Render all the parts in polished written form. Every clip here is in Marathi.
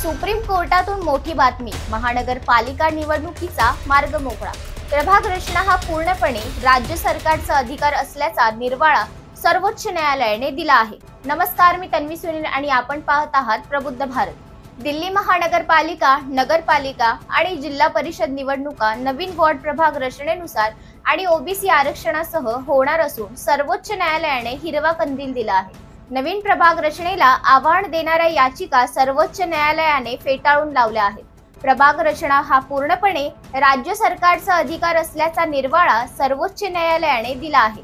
सुप्रीम कोर्टातून मोठी बातमी, महानगरपालिका निवडणुकीचा मार्ग मोकळा। प्रभाग रचना हा पूर्णपणे राज्य सरकारचा अधिकार असल्याचा निर्वाळा सर्वोच्च न्यायालयाने दिला आहे। नमस्कार, मी तन्वी सुनील आणि आपण पाहत आहात प्रबुद्ध भारत। दिल्ली महानगरपालिका, नगरपालिका आणि जिल्हा परिषद निवडणुका नवीन वॉर्ड प्रभाग रचनेनुसार आणि ओबीसी आरक्षणासह होणार असून सर्वोच्च न्यायालयाने हिरवा कंदील दिला आहे। नवीन प्रभाग रचनेला आव्हान देणाऱ्या याचिका सर्वोच्च न्यायालयाने फेटाळून लावल्या आहेत। प्रभाग रचना हा पूर्णपणे राज्य सरकारचा अधिकार असल्याचा निर्वाळा सर्वोच्च न्यायालयाने दिला आहे।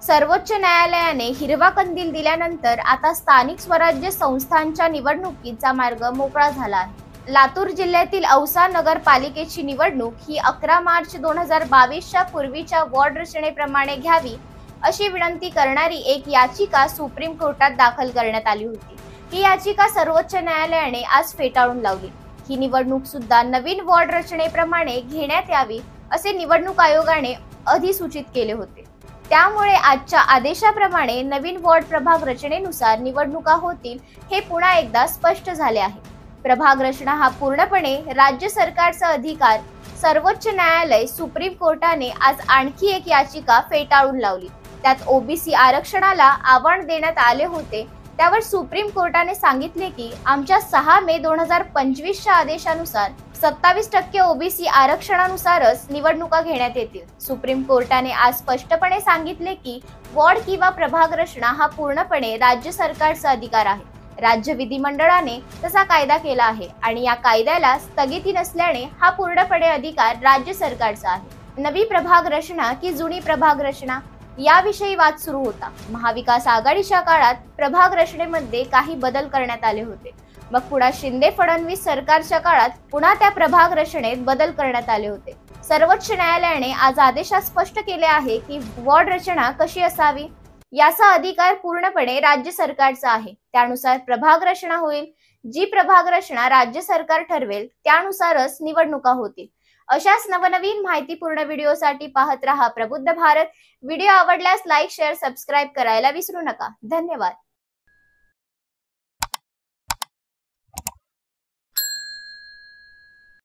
सर्वोच्च न्यायालयाने हिरवा कंदील दिल्यानंतर आता स्थानिक स्वराज्य संस्थांच्या निवडणुकीचा मार्ग मोकळा झाला आहे। लातूर जिल्ह्यातील औसा नगरपालिकेची निवडणूक ही 11 मार्च 2022च्या पूर्वीच्या वॉर्ड रचनेप्रमाणे घ्यावी अशी विनंती करणारी एक याचिका सुप्रीम कोर्टात दाखल करण्यात आली होती। ही याचिका सर्वोच्च न्यायालयाने आज फेटाळून लावली। ही निवडणूक सुद्धा नवीन वॉर्ड रचनेप्रमाणे घेण्यात यावी असे निवडणूक आयोगाने अधिसूचित केले होते। त्यामुळे आजच्या आदेशाप्रमाणे नवीन वॉर्ड प्रभाग रचनेनुसार निवडणुका होतील हे पुन्हा एकदा स्पष्ट झाले आहे। प्रभाग रचना हा पूर्णपणे राज्य सरकारचा अधिकार सर्वोच्च न्यायालय सुप्रीम कोर्टाने आज आणखी एक याचिका फेटाळून लावली। त्यात ओबीसी आरक्षणाला आव्हान देण्यात आले होते। त्यावर सुप्रीम कोर्टाने सांगितले की आमच्या 6 मे 2025च्या आदेशानुसार 27% ओबीसी आरक्षणानुसारच निवडणुका घेण्यात येतील। सुप्रीम कोर्टाने आज स्पष्टपणे सांगितले की वॉर्ड किंवा प्रभाग रचना हा पूर्णपणे राज्य सरकारचा अधिकार आहे। राज्य विधिमंडळाने तसा कायदा केला आहे आणि या कायद्याला स्थगिती नसल्याने हा पूर्णपणे अधिकार राज्य सरकारचा आहे। नवी प्रभाग रचना की जुनी प्रभाग रचना याविषयी वाद सुरू होता। महाविकास आघाडीच्या काळात प्रभाग रचनेमध्ये काही बदल करण्यात आले होते। मग पुन्हा शिंदे फडणवीस सरकारच्या काळात पुन्हा त्या प्रभाग रचनेत बदल करण्यात आले होते। सर्वोच्च न्यायालयाने आज आदेशात स्पष्ट केले आहे की वॉर्ड रचना कशी असावी याचा अधिकार पूर्णपणे राज्य सरकारचा आहे। त्यानुसार प्रभाग रचना होईल। जी प्रभाग रचना राज्य सरकार ठरवेल त्यानुसारच निवडणुका होतील। अशाच नवनवीन माहितीपूर्ण व्हिडिओसाठी पाहत रहा प्रबुद्ध भारत। व्हिडिओ आवडल्यास लाईक, शेअर, सबस्क्राईब करायला विसरू नका। धन्यवाद।